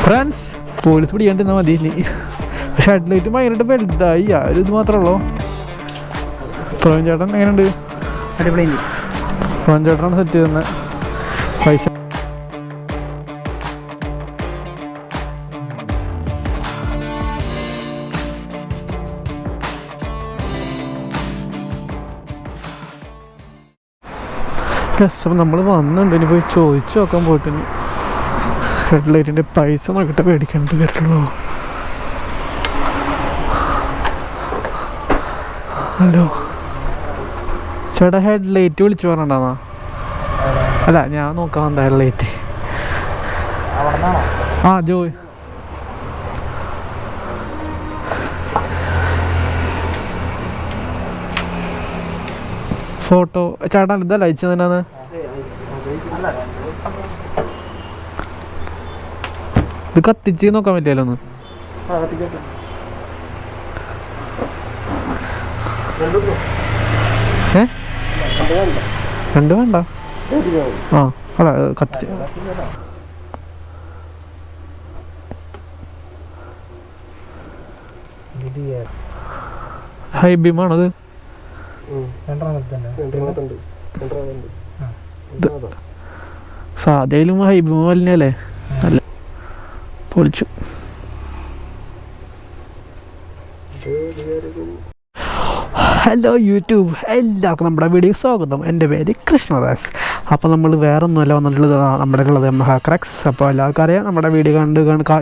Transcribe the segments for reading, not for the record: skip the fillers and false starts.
Friends police പിടിക്കാണ്ടിരുന്നാൽ മതി ഇനി. പക്ഷെ ഹെഡ്ലൈറ്റ് ഭയങ്കരമായിട്ട് വലുതായി. ആ ഒരു ഇത് മാത്രമേ ഉള്ളൂ. പ്രവീൺ ചേട്ടൻ എങ്ങനെയുണ്ട്? അടിപൊളി. പ്രവീൺ ചേട്ടനാണ് സെറ്റ് ചെയ്യുന്നത്. പൈസ അപ്പം നമ്മൾ വന്നിട്ടുണ്ട്. ഇനി പോയി ചോദിച്ചു നോക്കാൻ പോയിട്ടിനി ഹെഡ്ലൈറ്റിൻ്റെ പൈസ നോക്കിയിട്ട് മേടിക്കേണ്ടി വരുള്ളൂ. ഹലോ ചേട്ടാ, ഹെഡ്ലൈറ്റ് വിളിച്ചു പറഞ്ഞിട്ടുണ്ടാ? അല്ല, ഞാൻ നോക്കാം എന്താ ഹെഡ്ലൈറ്റ്. ആ ജോയ് ഫോട്ടോ ചേട്ടാ ഇതല്ല അയച്ചു തന്നെയാണ്. ഇത് കത്തിച്ച് നോക്കാൻ പറ്റിയല്ലോ ഒന്ന്. രണ്ട് വേണ്ട. ആ അല്ല കത്തിച്ച്. ഹൈ ബീമാണത്. സാധയിലും ഹൈ ബീം വലിഞ്ഞല്ലേ. അല്ല പൊളിച്ചു. ഹലോ യൂട്യൂബ്, എല്ലാവർക്കും നമ്മുടെ വീഡിയോ സ്വാഗതം. എൻ്റെ പേര് കൃഷ്ണദാസ്. അപ്പോൾ നമ്മൾ വേറെ ഒന്നുമല്ല വന്നിട്ടുള്ളത്, നമ്മുടെ ഉള്ളത് യമഹ ക്രക്സ്. അപ്പോൾ എല്ലാവർക്കും അറിയാം, നമ്മുടെ വീഡിയോ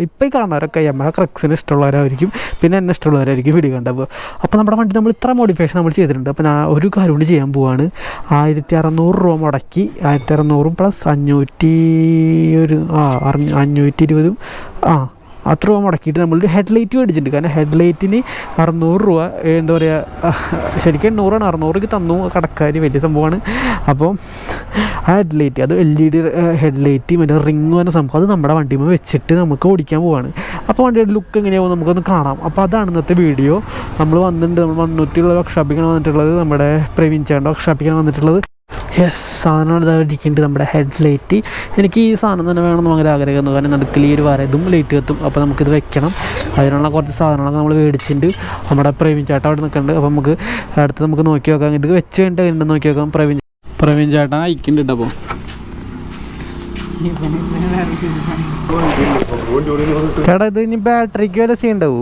ഇപ്പോൾ കാണുന്നവരൊക്കെ യമഹ ക്രക്സിന് ഇഷ്ടമുള്ളവരായിരിക്കും, പിന്നെ എന്നെ ഇഷ്ടമുള്ളവരായിരിക്കും വീഡിയോ കണ്ടപ്പോൾ. അപ്പോൾ നമ്മുടെ വണ്ടി നമ്മൾ ഇത്ര മോഡിഫിക്കേഷൻ നമ്മൾ ചെയ്തിട്ടുണ്ട്. അപ്പോൾ ഞാൻ ഒരു കാര്യം കൊണ്ട് ചെയ്യാൻ പോവാണ്. 1600 രൂപ മുടക്കി, 1600 പ്ലസ് 520 അത്ര രൂപ മുടക്കിയിട്ട് നമ്മളൊരു ഹെഡ്ലൈറ്റ് മേടിച്ചിട്ടുണ്ട്. കാരണം ഹെഡ്ലൈറ്റിന് 600 രൂപ, എന്താ പറയുക, ശരിക്കും 800 ആണ്. 600 തന്നു കടക്കാർ, വലിയ സംഭവമാണ്. അപ്പം ആ ഹെഡ്ലൈറ്റ്, അത് LED ഹെഡ്ലൈറ്റ്, മറ്റേ റിങ് പറഞ്ഞ സംഭവം, അത് നമ്മുടെ വണ്ടിയിൽ വെച്ചിട്ട് നമുക്ക് ഓടിക്കാൻ പോവാണ്. അപ്പോൾ വണ്ടിയുടെ ലുക്ക് എങ്ങനെയാവും നമുക്കൊന്ന് കാണാം. അപ്പോൾ അതാണ് ഇന്നത്തെ വീഡിയോ. നമ്മൾ വന്നിട്ടുണ്ട്, നമ്മൾ മണ്ണൂറ്റിയുള്ള വർക്ക്ഷോപ്പിക്കാണ് വന്നിട്ടുള്ളത്, നമ്മുടെ പ്രവീൺ ചേട്ടൻ്റെ വർക്ക്ഷോപ്പിക്കാണ് വന്നിട്ടുള്ളത്. യെസ്, സാധനം ഇതായിരിക്കുന്നുണ്ട് നമ്മുടെ ഹെഡ്ലൈറ്റ്. എനിക്ക് ഈ സാധനം തന്നെ വേണമെന്ന് ഭയങ്കര ആഗ്രഹമായിരുന്നു. കാരണം നടുക്കിൽ ഈ ഒരു വരതും ലൈറ്റ് കത്തും. അപ്പോൾ നമുക്കിത് വെക്കണം. അതിനുള്ള കുറച്ച് സാധനങ്ങളൊക്കെ നമ്മൾ മേടിച്ചിട്ടുണ്ട്. നമ്മുടെ പ്രവീൺ ചേട്ടൻ അവിടെ നിൽക്കുന്നുണ്ട്. അപ്പോൾ നമുക്ക് അടുത്ത് നമുക്ക് നോക്കി നോക്കാം. ഇത് വെച്ച് കഴിഞ്ഞിട്ട് ഉണ്ടെന്ന് നോക്കി നോക്കാം. പ്രവീൺ ചേട്ടൻ അയക്കുന്നുണ്ട്. അപ്പോൾ ചേട്ടാ, ഇത് ഇനി ബാറ്ററിക്ക് വല്ല സീനുണ്ടാവൂ?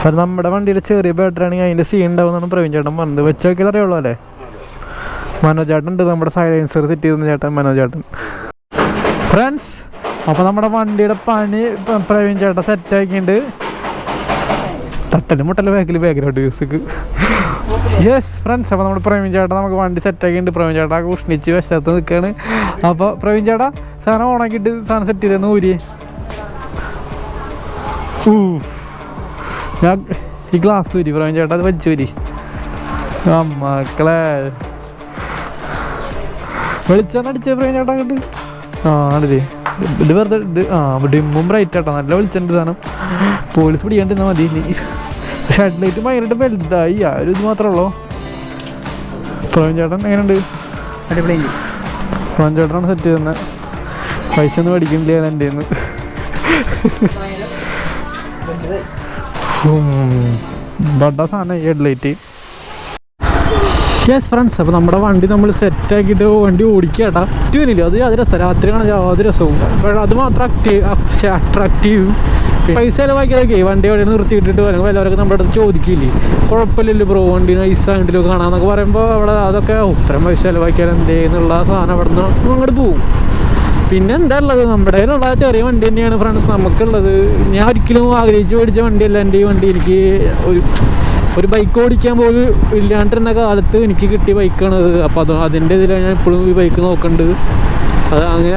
അത് നമ്മുടെ വണ്ടിയിൽ ചെറിയ ബാറ്ററി ആണെങ്കിൽ അതിൻ്റെ സീൻ ഉണ്ടാവുമെന്നാണ് പ്രവീൺ ചേട്ടൻ പറഞ്ഞത്. വെച്ച് നോക്കിയാൽ അറിയുള്ളൂ അല്ലേ. മനോജ് ചേട്ടൻ ഉണ്ട്, നമ്മുടെ സൈലൻസർ സെറ്റ് ചെയ്യുന്ന ചേട്ടൻ മനോജ് ചേട്ടൻ. ഫ്രണ്ട്സ്, അപ്പോൾ നമ്മുടെ വണ്ടിയുടെ പണി പ്രവീൺ ചേട്ടൻ സെറ്റ് ആക്കിയിട്ടുണ്ട്. തട്ടലും മുട്ടലും ബാക്കിലോട്ട് മ്യൂസിക്. യെസ് ഫ്രണ്ട്സ്, അപ്പോൾ നമ്മുടെ പ്രവീൺ ചേട്ടൻ നമുക്ക് വണ്ടി സെറ്റ് ആക്കിയിട്ടുണ്ട്. പ്രവീൺ ചേട്ടാ ഉഷ്ണിച്ച് വശത്ത് നിൽക്കുകയാണ്. അപ്പോൾ പ്രവീൺ ചേട്ടാ സാധനം ഓണാക്കിയിട്ട് സാധനം സെറ്റ് ചെയ്തെന്ന് ഊരി. ഞാൻ ഈ ഗ്ലാസ് വരി പ്രവീൺ ചേട്ടാ, അത് വെച്ച് വരി. മക്കളെ വെളിച്ചെണ്ണ അടിച്ച പ്രവീൺ ചേട്ടാ അങ്ങോട്ട്. ആണിത് ഇത് വെറുതെ ഇത് ഡിമ്മും ബ്രൈറ്റ് ആട്ടോ, നല്ല വെളിച്ചെണ്ണ സാധനം. പോലീസ് പിടിക്കാണ്ടിരുന്നാൽ മതി ഇനി. പക്ഷെ ഹെഡ്ലൈറ്റ് ഭയങ്കരമായിട്ട് വലുതായി. ആ ഒരു ഇത് മാത്രമേ ഉള്ളൂ. പ്രവീൺ ചേട്ടൻ എങ്ങനെയുണ്ട്? അടിപൊളി. പ്രവീൺ ചേട്ടനാണ് സെറ്റ് ചെയ്യുന്നത്. പൈസ ഒന്നും മേടിക്കുന്നില്ല എൻ്റെ കയ്യിൽ നിന്ന്. ബഡ സാധനം ഹെഡ്ലൈറ്റ്. യെസ് ഫ്രണ്ട്സ്, അപ്പോൾ നമ്മുടെ വണ്ടി നമ്മൾ സെറ്റാക്കിയിട്ട് വണ്ടി ഓടിക്കാട്ടാ. പറ്റുന്നില്ല, അത് രസം. രാത്രി കാണാൻ യാതൊരു രസവും. അത് മാത്രം അട്രാക്റ്റീവ്. പൈസ ചിലവാക്കിയതൊക്കെ വണ്ടി അവിടെ നിർത്തിയിട്ടിട്ട് വരും. എല്ലാവരൊക്കെ നമ്മുടെ അടുത്ത് ചോദിക്കില്ലേ, കുഴപ്പമില്ലല്ലോ ബ്രോ വണ്ടി നൈസ് ആയിട്ടില്ലോ കാണാമെന്നൊക്കെ പറയുമ്പോൾ അവിടെ അതൊക്കെ ഇത്രയും പൈസ ചിലവാക്കിയാൽ എന്തേ എന്നുള്ള സാധനം അവിടെ നിന്ന് അങ്ങോട്ട് പോകും. പിന്നെ എന്താ ഉള്ളത്, നമ്മുടെ കയ്യിലുള്ള ചെറിയ വണ്ടി തന്നെയാണ് ഫ്രണ്ട്സ് നമുക്കുള്ളത്. ഞാൻ ഒരിക്കലും ആഗ്രഹിച്ച് മേടിച്ച വണ്ടിയല്ല എൻ്റെ ഈ വണ്ടി. എനിക്ക് ഒരു ബൈക്ക് ഓടിക്കാൻ പോലും ഇല്ലാണ്ടിരുന്ന കാലത്ത് എനിക്ക് കിട്ടിയ ബൈക്കാണത്. അപ്പോൾ അതിൻ്റെ ഇതിലാണ് ഞാൻ ഇപ്പോഴും ഈ ബൈക്ക് നോക്കേണ്ടത്.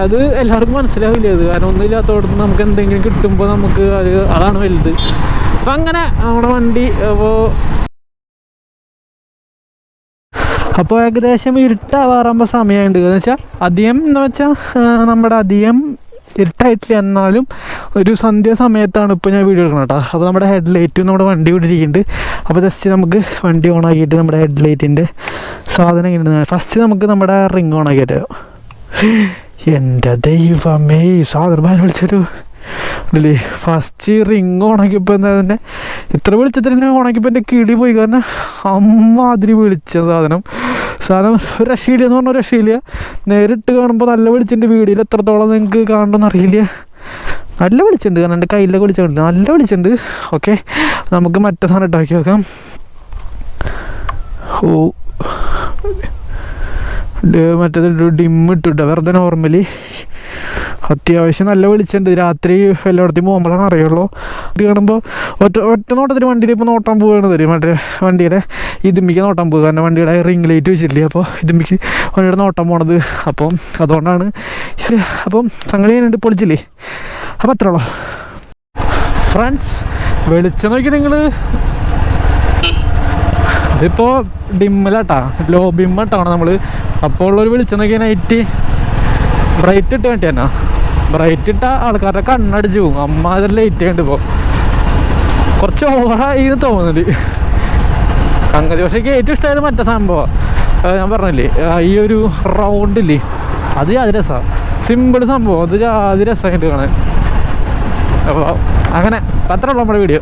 അത് എല്ലാവർക്കും മനസ്സിലാവില്ല. അത് കാരണം ഒന്നുമില്ലാത്തവിടുന്ന് നമുക്ക് എന്തെങ്കിലും കിട്ടുമ്പോൾ നമുക്ക് അതാണ് വലുത്. അപ്പം അങ്ങനെ നമ്മുടെ വണ്ടി അപ്പോൾ ഏകദേശം ഇരുട്ടാവാറാകുമ്പോൾ സമയമുണ്ട്. എന്ന് വെച്ചാൽ അധികം ഇരുട്ടായിട്ടില്ല, എന്നാലും ഒരു സന്ധ്യ സമയത്താണ് ഇപ്പോൾ ഞാൻ വീഡിയോ എടുക്കുന്നത് കേട്ടോ. അപ്പോൾ നമ്മുടെ ഹെഡ്ലൈറ്റും നമ്മുടെ വണ്ടി ഇവിടെ ഇരിക്കുന്നുണ്ട്. അപ്പോൾ ജസ്റ്റ് നമുക്ക് വണ്ടി ഓൺ ആക്കിയിട്ട് നമ്മുടെ ഹെഡ്ലൈറ്റിൻ്റെ സാധനം ഇങ്ങനെ ഫസ്റ്റ് നമുക്ക് നമ്മുടെ റിങ് ഓൺ ആക്കിയിട്ട് എൻ്റെ ദൈവമേ സാധനം വിളിച്ചൊരു അല്ലേ. ഫസ്റ്റ് റിങ് ഉണക്കിയപ്പോൾ എന്താ തന്നെ ഇത്ര വെളിച്ചത്തിൽ തന്നെ ഉണക്കിയപ്പോൾ എൻ്റെ കിളി പോയി. കാരണം അമ്മാതിരി വിളിച്ച സാധനം ഒരു രക്ഷയില്ല എന്ന് പറഞ്ഞാൽ രക്ഷയില്ല. നേരിട്ട് കാണുമ്പോൾ നല്ല വിളിച്ചിട്ടുണ്ട്. വീഡിയോയിൽ എത്രത്തോളം നിങ്ങൾക്ക് കാണണമെന്ന് അറിയില്ല. നല്ല വിളിച്ചിട്ടുണ്ട്. കാരണം എൻ്റെ കയ്യിലൊക്കെ വിളിച്ചിട്ടുണ്ട്, നല്ല വിളിച്ചിട്ടുണ്ട്. ഓക്കെ, നമുക്ക് മറ്റേ സാധനം ഇട്ടാക്കി വെക്കാം. ഓ മറ്റേത് ഡിമ്മിട്ടിട്ടോ വെറുതെ നോർമലി. അത്യാവശ്യം നല്ല വിളിച്ചിട്ടുണ്ട്. രാത്രി എല്ലായിടത്തും പോകുമ്പോഴാണ് അറിയുള്ളൂ. ഇത് കാണുമ്പോൾ ഒറ്റ നോട്ടത്തിൽ വണ്ടിയിൽ ഇപ്പോൾ നോട്ടാൻ പോവുകയാണ് തരും. മറ്റേ വണ്ടിയുടെ ഇതുമ്പിക്ക് നോട്ടാൻ പോകുക. കാരണം വണ്ടിയുടെ റിംഗ് ലൈറ്റ് വെച്ചിട്ടില്ലേ, അപ്പോൾ ഇതുമ്പിക്ക് വണ്ടിയുടെ നോട്ടാൻ പോണത്. അപ്പം അതുകൊണ്ടാണ്. അപ്പം സംഗതി കഴിഞ്ഞിട്ട് പൊളിച്ചില്ലേ. അപ്പം അത്രേ ഉള്ളൂ ഫ്രണ്ട്സ്. വെളിച്ചം നോക്കി നിങ്ങൾ. ഇതിപ്പോൾ ഡിമ്മിലാട്ടാ, ലോ ബിമ്മിട്ടാണ് നമ്മൾ. അപ്പോൾ ഉള്ളൊരു വെളിച്ചം നോക്കിയാൽ നൈറ്റ് ബ്രൈറ്റ് ഇട്ട് വേണ്ടി തന്നെ. ബ്രൈറ്റ് ഇട്ട ആൾക്കാരുടെ കണ്ണടിച്ച് പോകും. അമ്മ അതിൽ ലൈറ്റ് ഉണ്ട്. ഇപ്പോൾ കുറച്ച് ഓവറായി തോന്നുന്നത് സംഗതി. പക്ഷേ എനിക്ക് ഏറ്റവും ഇഷ്ടമായത് മറ്റേ സംഭവം ഞാൻ പറഞ്ഞില്ലേ, ഈ ഒരു റൗണ്ടില്ലേ, അത് ജാതി രസമാണ്. സിമ്പിൾ സംഭവം, അത് ജാതി രസമായിട്ട് കാണാൻ. അപ്പോൾ അങ്ങനെ അത്രേ ഉള്ളൂ നമ്മുടെ വീഡിയോ.